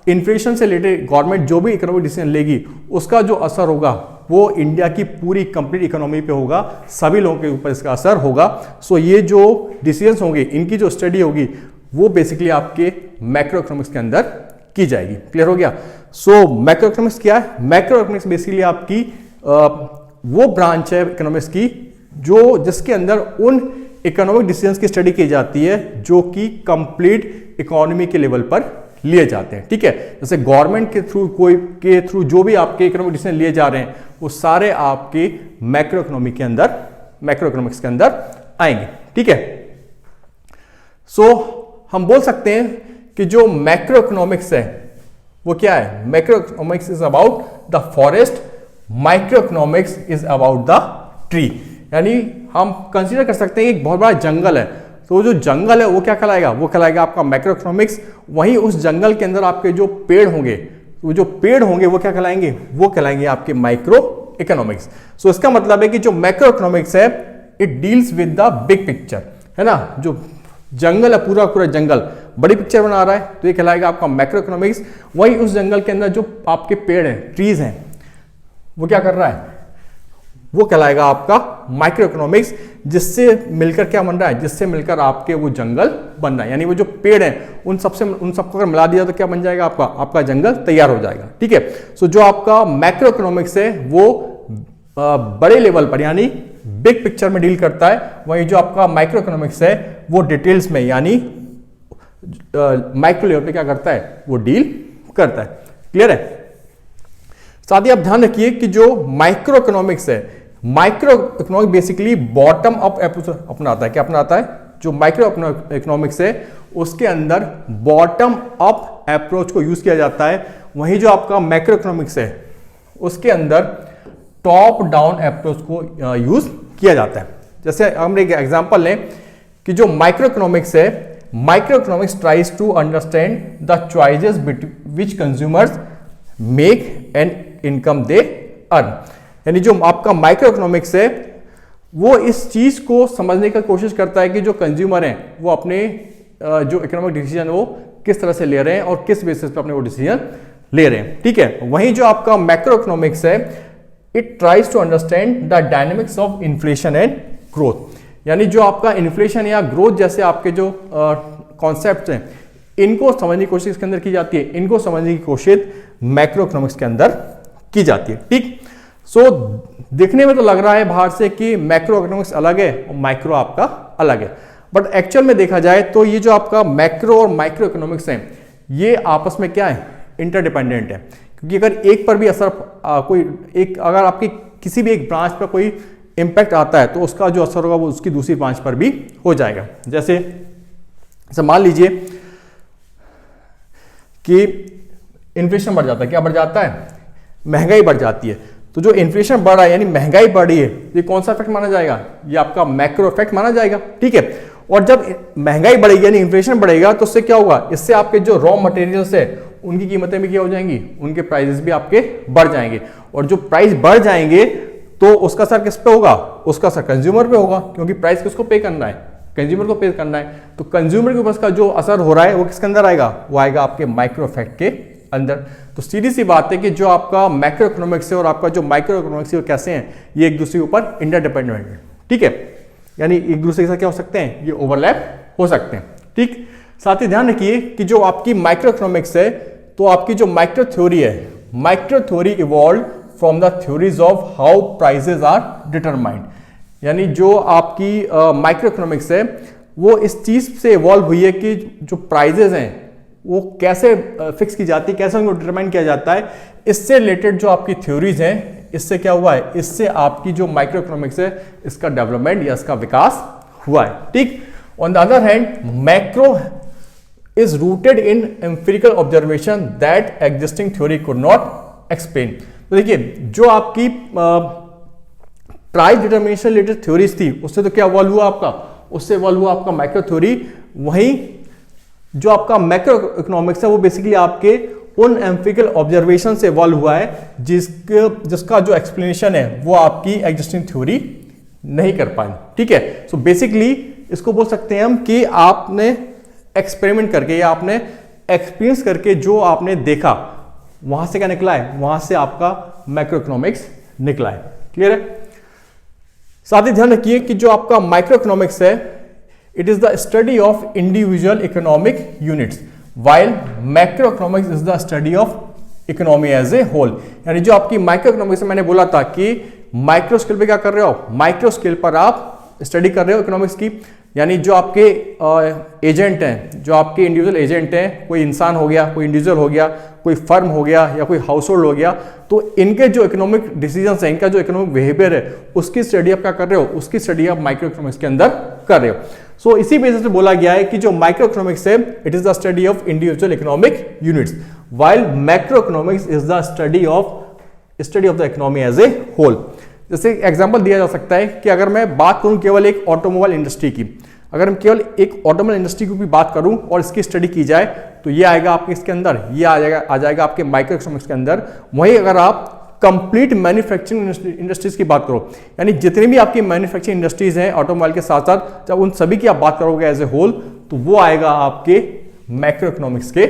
इन्फ्लेशन से रिलेटेड गवर्नमेंट जो भी इकोनॉमिक डिसीजन लेगी उसका जो असर होगा वो इंडिया की पूरी कंप्लीट इकोनॉमी पे होगा, सभी लोगों के ऊपर इसका असर होगा। सो ये जो डिसीजंस होंगे इनकी जो स्टडी होगी वो बेसिकली आपके मैक्रो इकोनॉमिक्स के अंदर की जाएगी। क्लियर हो गया? सो मैक्रो इकोनॉमिक्स क्या है? मैक्रो इकोनॉमिक्स बेसिकली आपकी वो ब्रांच है इकोनॉमिक्स की जिसके अंदर उन इकोनॉमिक डिसीजंस की स्टडी की जाती है जो कि कंप्लीट इकोनॉमी के लेवल पर लिए जाते हैं। ठीक है, जैसे गवर्नमेंट के थ्रू जो भी आपके इकोनॉमिक डिसीजन लिए जा रहे हैं वो सारे आपके मैक्रो इकोनॉमिक्स के अंदर आएंगे। ठीक है, सो हम बोल सकते हैं कि जो मैक्रो इकोनॉमिक्स है वो क्या है? Macro economics is about the forest, micro economics is about the tree. यानी हम कंसीडर कर सकते हैं कि एक बहुत बड़ा जंगल है, तो जो जंगल है वो क्या कहलाएगा? वो कहलाएगा आपका मैक्रो इकोनॉमिक्स। वहीं उस जंगल के अंदर आपके जो पेड़ होंगे वो क्या कहलाएंगे? वो कहलाएंगे आपके माइक्रो इकोनॉमिक्स। सो इसका मतलब है कि जो मैक्रो इकोनॉमिक्स है it deals with the big picture, है ना, जो जंगल है पूरा पूरा जंगल बड़ी पिक्चर बना रहा है तो ये कहलाएगा आपका मैक्रो इकोनॉमिक्स। वही उस जंगल के अंदर जो आपके पेड़ हैं, ट्रीज हैं, वो क्या कर रहा है, वो कहलाएगा आपका माइक्रो इकोनॉमिक्स, जिससे मिलकर क्या बन रहा है, जिससे मिलकर आपके वो जंगल बन रहा है। यानी वो जो पेड़ हैं उन सबको अगर मिला दिया तो क्या बन जाएगा, आपका जंगल तैयार हो जाएगा। ठीक है, सो जो आपका मैक्रो इकोनॉमिक्स है वो बड़े लेवल पर यानी बिग पिक्चर में डील करता है, वहीं जो आपका माइक्रो इकोनॉमिक्स है वो डिटेल्स में यानी माइक्रो लेवल पे क्या करता है, वो डील करता है। क्लियर है। साथ ही आप ध्यान रखिए कि जो माइक्रो इकोनॉमिक्स है, micro economics basically bottom up approach अपनाता है। क्या अपनाता है, जो माइक्रो इकोनॉमिक्स है उसके अंदर बॉटम अप अप्रोच को यूज किया जाता है, वहीं जो आपका मैक्रो इकोनॉमिक्स है उसके अंदर टॉप डाउन अप्रोच को यूज किया जाता है। जैसे हम एक एग्जांपल लें कि जो माइक्रो इकोनॉमिक्स है, micro economics tries to understand the choices which consumers make and income they earn. यानी जो आपका माइक्रो इकोनॉमिक्स है वो इस चीज को समझने की कोशिश करता है कि जो कंज्यूमर हैं वो अपने जो इकोनॉमिक डिसीजन वो किस तरह से ले रहे हैं और किस बेसिस पे अपने वो डिसीजन ले रहे हैं। ठीक है, वहीं जो आपका मैक्रो इकोनॉमिक्स है it tries to understand the dynamics of inflation and growth. यानी जो आपका इन्फ्लेशन या ग्रोथ जैसे आपके जो कॉन्सेप्ट हैं इनको समझने की कोशिश इसके अंदर की जाती है, इनको समझने की कोशिश मैक्रो इकोनॉमिक्स के अंदर की जाती है। ठीक, सो देखने में तो लग रहा है बाहर से कि मैक्रो इकोनॉमिक्स अलग है और माइक्रो आपका अलग है, बट एक्चुअल में देखा जाए तो ये जो आपका मैक्रो और माइक्रो इकोनॉमिक्स है ये आपस में क्या है, इंटरडिपेंडेंट है। क्योंकि अगर एक पर भी असर अगर आपकी किसी भी एक ब्रांच पर कोई इंपैक्ट आता है तो उसका जो असर होगा वो उसकी दूसरी ब्रांच पर भी हो जाएगा। जैसे मान लीजिए कि इन्फ्लेशन बढ़ जाता है, क्या बढ़ जाता है, महंगाई बढ़ जाती है। तो जो इन्फ्लेशन बढ़ रहा है यानी महंगाई बढ़ी है, ये कौन सा इफेक्ट माना जाएगा, ये आपका मैक्रो इफेक्ट माना जाएगा। ठीक है, और जब महंगाई बढ़ेगी यानी इन्फ्लेशन बढ़ेगा तो उससे क्या होगा, इससे आपके जो रॉ मटेरियल्स है उनकी कीमतें भी क्या हो जाएंगी, उनके प्राइसेस भी आपके बढ़ जाएंगे। और जो प्राइस बढ़ जाएंगे तो उसका असर किस पे होगा, उसका असर कंज्यूमर पे होगा, क्योंकि प्राइस किसको पे करना है, कंज्यूमर को पे करना है। तो कंज्यूमर के ऊपर का जो असर हो रहा है वो किसके अंदर आएगा, वो आएगा आपके माइक्रो इफेक्ट के अंदर। तो सीधी सी बात है कि जो आपका मैक्रो इकोनॉमिक्स है और आपका जो माइक्रो इकोनॉमिक्स है वो कैसे हैं, ये एक दूसरे के ऊपर इंटरडिपेंडेंट है। ठीक है, यानी एक दूसरे के साथ क्या हो सकते हैं, ये ओवरलैप हो सकते हैं। ठीक, साथ ही ध्यान रखिए कि जो आपकी माइक्रो इकोनॉमिक्स है तो आपकी जो माइक्रो थ्योरी है, micro theory evolve from the theories of how prices are determined. यानी जो आपकी माइक्रो इकोनॉमिक्स है वो इस चीज से इवॉल्व हुई है कि जो प्राइजेस हैं वो कैसे फिक्स की जाती है, कैसे उनको डिटरमाइन किया जाता है। इससे रिलेटेड जो आपकी थ्योरीज हैं, इससे क्या हुआ है, इससे आपकी जो माइक्रो इकोनॉमिक्स है इसका डेवलपमेंट या इसका विकास हुआ है। ठीक, on the other hand macro is rooted in empirical observation that existing theory could not explain. तो देखिए जो आपकी प्राइस डिटर्मिनेशन रिलेटेड थ्योरीज थी उससे तो क्या इवॉल्व हुआ आपका, उससे इवॉल्व हुआ आपका माइक्रो थ्योरी। वहीं जो आपका मैक्रो इकोनॉमिक्स है वो बेसिकली आपके उन एम्पिरिकल ऑब्जर्वेशन से इवॉल्व हुआ है जिसका जो एक्सप्लेनेशन है वो आपकी एग्जिस्टिंग थ्योरी नहीं कर पाई। ठीक है, सो बेसिकली इसको बोल सकते हैं हम कि आपने एक्सपेरिमेंट करके या आपने एक्सपीरियंस करके जो आपने देखा वहां से क्या निकला है, वहां से आपका मैक्रो इकोनॉमिक्स निकला है। क्लियर है। साथ ही ध्यान रखिए कि जो आपका माइक्रो इकोनॉमिक्स है it is the study of individual economic units while macro economics is the study of economy as a whole. यानी जो आपकी माइक्रो इकोनॉमिक्स मैंने बोला था कि माइक्रो स्केल पे क्या कर रहे हो, माइक्रो स्केल पर आप स्टडी कर रहे हो इकोनॉमिक्स की। यानी जो आपके एजेंट हैं, जो आपके इंडिविजुअल एजेंट हैं, कोई इंसान हो गया, कोई इंडिविजुअल हो गया, कोई फर्म हो गया या कोई हाउस होल्ड हो गया, तो इनके जो इकोनॉमिक डिसीजंस हैं, इनका जो इकोनॉमिक बिहेवियर है उसकी स्टडी आप क्या कर रहे हो, उसकी स्टडी आप माइक्रो इकोनॉमिक्स के अंदर कर रहे हो। सो इसी बेसिस पे बोला गया है कि जो माइक्रो इकोनॉमिक्स है it is the study of individual economic units while macro economics is the study of the economy as a whole. जैसे एग्जांपल दिया जा सकता है कि अगर मैं बात करूं केवल एक ऑटोमोबाइल इंडस्ट्री की, अगर हम केवल एक ऑटोमोबाइल इंडस्ट्री की भी बात करूं और इसकी स्टडी की जाए तो ये आएगा आपके इसके अंदर, ये आ जाएगा आपके माइक्रो इकोनॉमिक्स के अंदर। वहीं अगर आप कंप्लीट मैन्युफैक्चरिंग इंडस्ट्रीज की बात करो, यानी जितनी भी आपकी मैन्युफैक्चरिंग इंडस्ट्रीज हैं ऑटोमोबाइल के साथ साथ, जब उन सभी की आप बात करोगे एज ए होल, तो वो आएगा आपके मैक्रो इकोनॉमिक्स के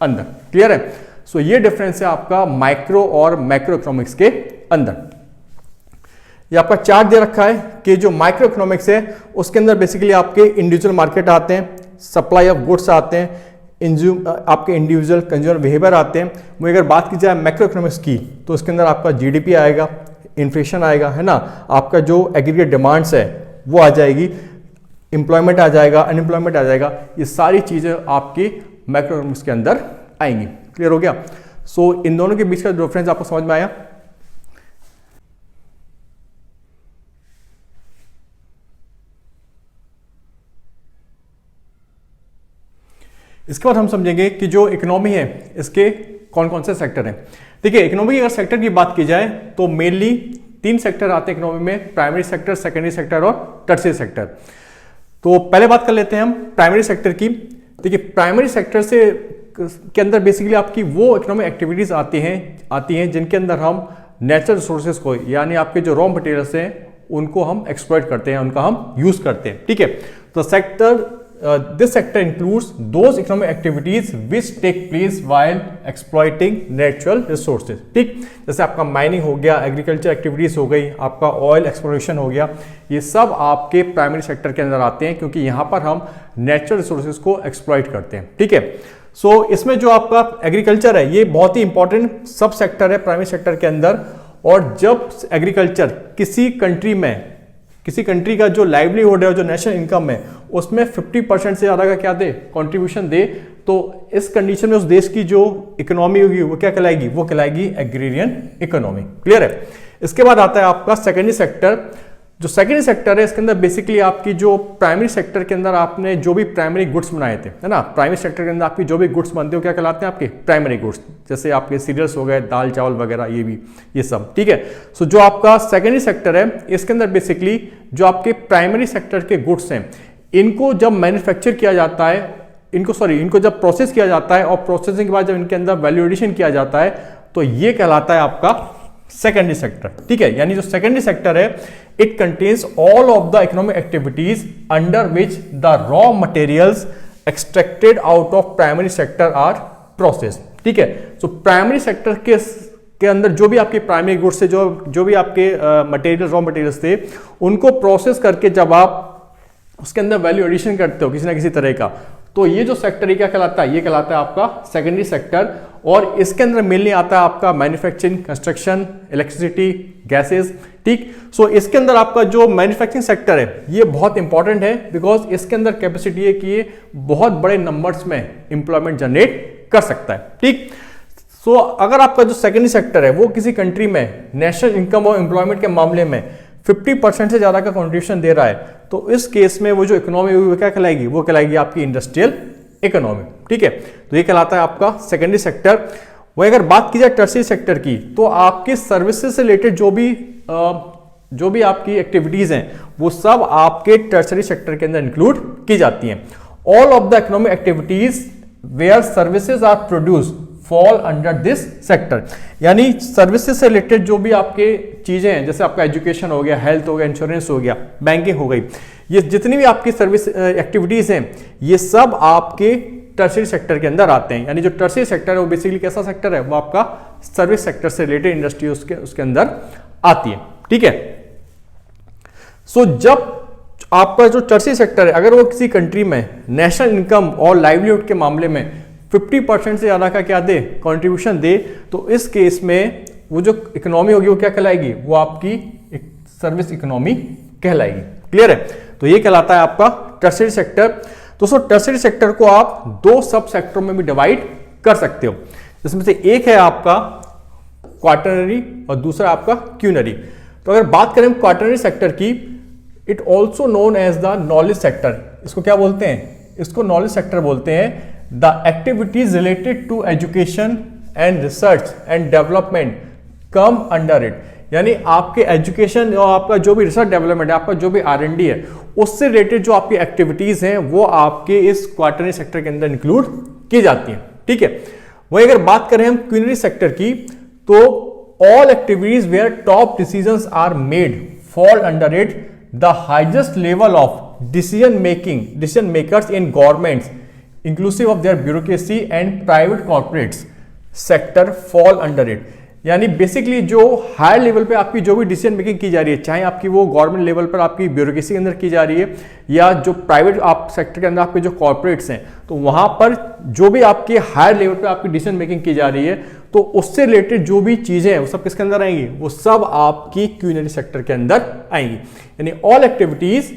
अंदर। क्लियर है? सो ये डिफरेंस है आपका माइक्रो और मैक्रो इकोनॉमिक्स के अंदर। ये आपका चार्ट दे रखा है कि जो माइक्रो इकोनॉमिक्स है उसके अंदर बेसिकली आपके इंडिविजुअल मार्केट आते हैं, सप्लाई ऑफ गुड्स आते हैं, आपके इंडिविजुअल कंज्यूमर बिहेवियर आते हैं। वो अगर बात की जाए मैक्रो इकोनॉमिक्स की तो उसके अंदर आपका जीडीपी आएगा, इन्फ्लेशन आएगा, है ना, आपका जो एग्रीगेट डिमांड्स है वो आ जाएगी, एम्प्लॉयमेंट आ जाएगा, अनएम्प्लॉयमेंट आ जाएगा। ये सारी चीज़ें आपकी मैक्रो इकोनॉमिक्स के अंदर आएंगी। क्लियर हो गया? सो इन दोनों के बीच का डिफरेंस आपको समझ में आया? इसके बाद हम समझेंगे कि जो इकोनॉमी है इसके कौन कौन से सेक्टर हैं। देखिए, इकोनॉमी की अगर सेक्टर की बात की जाए तो मेनली 3 सेक्टर आते हैं इकोनॉमी में, प्राइमरी सेक्टर, सेकेंडरी सेक्टर और टर्शियरी सेक्टर। तो पहले बात कर लेते हैं हम प्राइमरी सेक्टर की। देखिए, प्राइमरी सेक्टर से के अंदर बेसिकली आपकी वो इकोनॉमिक एक्टिविटीज आती हैं जिनके अंदर हम नेचुरल रिसोर्सेज को, यानी आपके जो रॉ मटेरियल्स हैं उनको हम एक्सप्लॉइट करते हैं, उनका हम यूज करते हैं। ठीक है? तो this sector includes those economic activities which take place while exploiting natural resources। ठीक, जैसे आपका माइनिंग हो गया, एग्रीकल्चर एक्टिविटीज हो गई, आपका ऑयल एक्सप्लोरेशन हो गया, ये सब आपके प्राइमरी सेक्टर के अंदर आते हैं क्योंकि यहाँ पर हम नेचुरल रिसोर्सेज को एक्सप्लॉइट करते हैं। ठीक है? सो इसमें जो आपका एग्रीकल्चर है ये बहुत ही इंपॉर्टेंट सब सेक्टर है प्राइमरी सेक्टर के अंदर। और जब एग्रीकल्चर किसी कंट्री का जो लाइवलीहुड है और जो नेशनल इनकम है उसमें 50% से ज़्यादा का क्या दे, कंट्रीब्यूशन दे, तो इस कंडीशन में उस देश की जो इकोनॉमी होगी वो क्या कहलाएगी? वो कहलाएगी एग्रीरियन इकोनॉमी। क्लियर है? इसके बाद आता है आपका सेकेंडरी सेक्टर। जो सेकेंडरी सेक्टर है इसके अंदर बेसिकली आपकी जो प्राइमरी सेक्टर के अंदर आपने जो भी प्राइमरी गुड्स बनाए थे, है ना, प्राइमरी सेक्टर के अंदर आपकी जो भी गुड्स बनते हो क्या कहलाते हैं? आपके प्राइमरी गुड्स, जैसे आपके सीरियल्स हो गए, दाल चावल वगैरह, ये सब। ठीक है? सो जो आपका सेकेंडरी सेक्टर है इसके अंदर बेसिकली जो आपके प्राइमरी सेक्टर के गुड्स हैं इनको जब मैन्युफैक्चर किया जाता है, इनको जब प्रोसेस किया जाता है और प्रोसेसिंग के बाद जब इनके अंदर वैल्यू एडिशन किया जाता है तो ये कहलाता है आपका सेकेंडरी सेक्टर। ठीक है? यानी जो सेकेंडरी सेक्टर है it contains all of the economic activities under which the raw materials extracted out of primary sector are process. ठीक है? सो प्राइमरी सेक्टर के अंदर जो भी आपके प्राइमरी गुड्स से जो भी आपके मटेरियल, रॉ मटेरियल्स थे, उनको प्रोसेस करके जब आप उसके अंदर वैल्यू एडिशन करते हो किसी ना किसी तरह का, तो ये जो सेक्टर क्या कहलाता है? ये कहलाता है आपका सेकेंडरी सेक्टर। और इसके अंदर मेनली आता है आपका मैन्युफैक्चरिंग, कंस्ट्रक्शन, इलेक्ट्रिसिटी, गैसेस। ठीक? सो इसके अंदर आपका जो मैन्युफैक्चरिंग सेक्टर है ये बहुत इंपॉर्टेंट है बिकॉज इसके अंदर कैपेसिटी है कि ये बहुत बड़े नंबर्स में इंप्लॉयमेंट जनरेट कर सकता है। ठीक? सो अगर आपका जो सेकेंडरी सेक्टर है वो किसी कंट्री में नेशनल इनकम और एम्प्लॉयमेंट के मामले में 50% से ज्यादा का कंट्रीब्यूशन दे रहा है तो इस केस में वो जो इकोनॉमी हुई वो क्या कहलाएगी? वो कहलाएगी आपकी इंडस्ट्रियल इकोनॉमी। ठीक है? तो ये कहलाता है आपका सेकेंडरी सेक्टर। वही अगर बात की जाए टर्शियरी सेक्टर की तो आपके सर्विसेज से रिलेटेड जो भी आपकी एक्टिविटीज हैं वो सब आपके टर्शियरी सेक्टर के अंदर इंक्लूड की जाती हैं। All of the economic activities where services are produce fall under this sector. यानी सर्विसेज से रिलेटेड जो भी आपके चीजें हैं, जैसे आपका एजुकेशन हो गया, हेल्थ हो गया, इंश्योरेंस हो गया, बैंकिंग हो गई, ये जितनी भी आपकी सर्विस एक्टिविटीज हैं ये सब आपके टर्शियरी सेक्टर के अंदर आते हैं। यानी जो टर्शियरी सेक्टर है वो बेसिकली कैसा सेक्टर है? वो आपका सर्विस सेक्टर से रिलेटेड इंडस्ट्री उसके अंदर आती है। ठीक है? सो जब आपका जो टर्शियरी सेक्टर है अगर वो किसी कंट्री में नेशनल इनकम और लाइवलीहुड के मामले में 50% से ज्यादा का क्या दे, कंट्रीब्यूशन दे, तो इस केस में वो जो इकोनॉमी होगी वो क्या कहलाएगी? वो आपकी एक सर्विस इकोनॉमी कहलाएगी। क्लियर है? तो ये कहलाता है आपका टर्शियरी सेक्टर। दोस्तों टर्शियरी सेक्टर को आप 2 सब सेक्टरों में भी डिवाइड कर सकते हो, जिसमें से एक है आपका क्वाटरनरी और दूसरा आपका क्यूनरी। तो अगर बात करें क्वाटरनरी सेक्टर की, it also known as the knowledge sector. इसको क्या बोलते हैं? इसको नॉलेज सेक्टर बोलते हैं। The activities related to education and research and development come under it। यानी आपके एजुकेशन और आपका जो भी रिसर्च डेवलपमेंट है, आपका जो भी R&D है, उससे रिलेटेड जो आपकी एक्टिविटीज हैं वो आपके इस क्वाटरनरी सेक्टर के अंदर इंक्लूड की जाती हैं। ठीक है? वही अगर बात करें हम क्वीनरी सेक्टर की तो all activities where top decisions are made fall under it. The highest level of decision makers in governments, inclusive of their bureaucracy and private corporates sector fall under it. यानी basically जो higher level पे आपकी जो भी decision making की जा रही है, चाहे आपकी वो गवर्नमेंट लेवल पर आपकी ब्यूरोक्रेसी के अंदर की जा रही है या जो प्राइवेट आप सेक्टर के अंदर आपके जो कॉर्पोरेट्स हैं, तो वहां पर जो भी आपके हायर लेवल पे आपकी डिसीजन मेकिंग की जा रही है, तो उससे रिलेटेड जो भी चीजें हैं वो सब किसके अंदर आएंगी? वो सब आपकी क्यूनरी सेक्टर के अंदर आएंगी। यानी all activities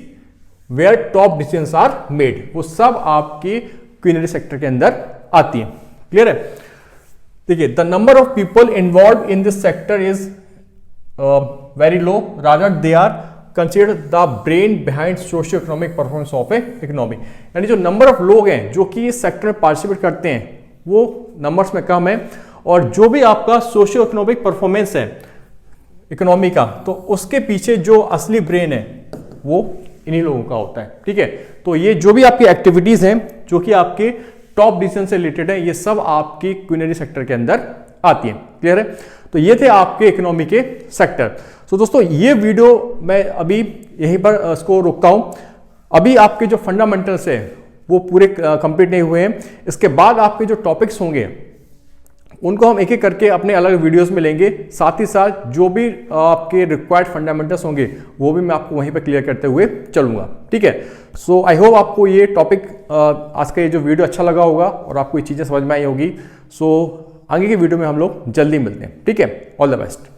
where top decisions are made, वो सब आपकी क्यूनरी सेक्टर के अंदर आती है। क्लियर है? देखिए, the number of people involve in this sector is very low, rather they are consider the brain behind socio economic performance of a economy. यानी जो नंबर ऑफ लोग हैं जो कि इस सेक्टर में पार्टिसिपेट करते हैं वो नंबर्स में कम है, और जो भी आपका सोशियो इकोनॉमिक परफॉर्मेंस है इकोनॉमी का, तो उसके पीछे जो असली ब्रेन है वो इन्हीं लोगों का होता है। ठीक है, तो ये जो भी आपकी एक्टिविटीज हैं जो कि आपके टॉप डिसीजन से रिलेटेड है, ये सब आपकी क्यूनरी सेक्टर के अंदर आती है। क्लियर है? तो ये थे आपके इकोनॉमी के सेक्टर। सो दोस्तों, ये वीडियो मैं अभी यहीं पर इसको रोकता हूं। अभी आपके जो फंडामेंटल्स है वो पूरे कंप्लीट नहीं हुए हैं। इसके बाद आपके जो टॉपिक्स होंगे उनको हम एक एक करके अपने अलग वीडियोस में लेंगे। साथ ही साथ जो भी आपके रिक्वायर्ड फंडामेंटल्स होंगे वो भी मैं आपको वहीं पे क्लियर करते हुए चलूंगा। ठीक है, सो आई होप आपको ये टॉपिक आज का ये जो वीडियो अच्छा लगा होगा और आपको ये चीज़ें समझ में आई होगी। सो आगे की वीडियो में हम लोग जल्दी मिलते हैं। ठीक है, ऑल द बेस्ट।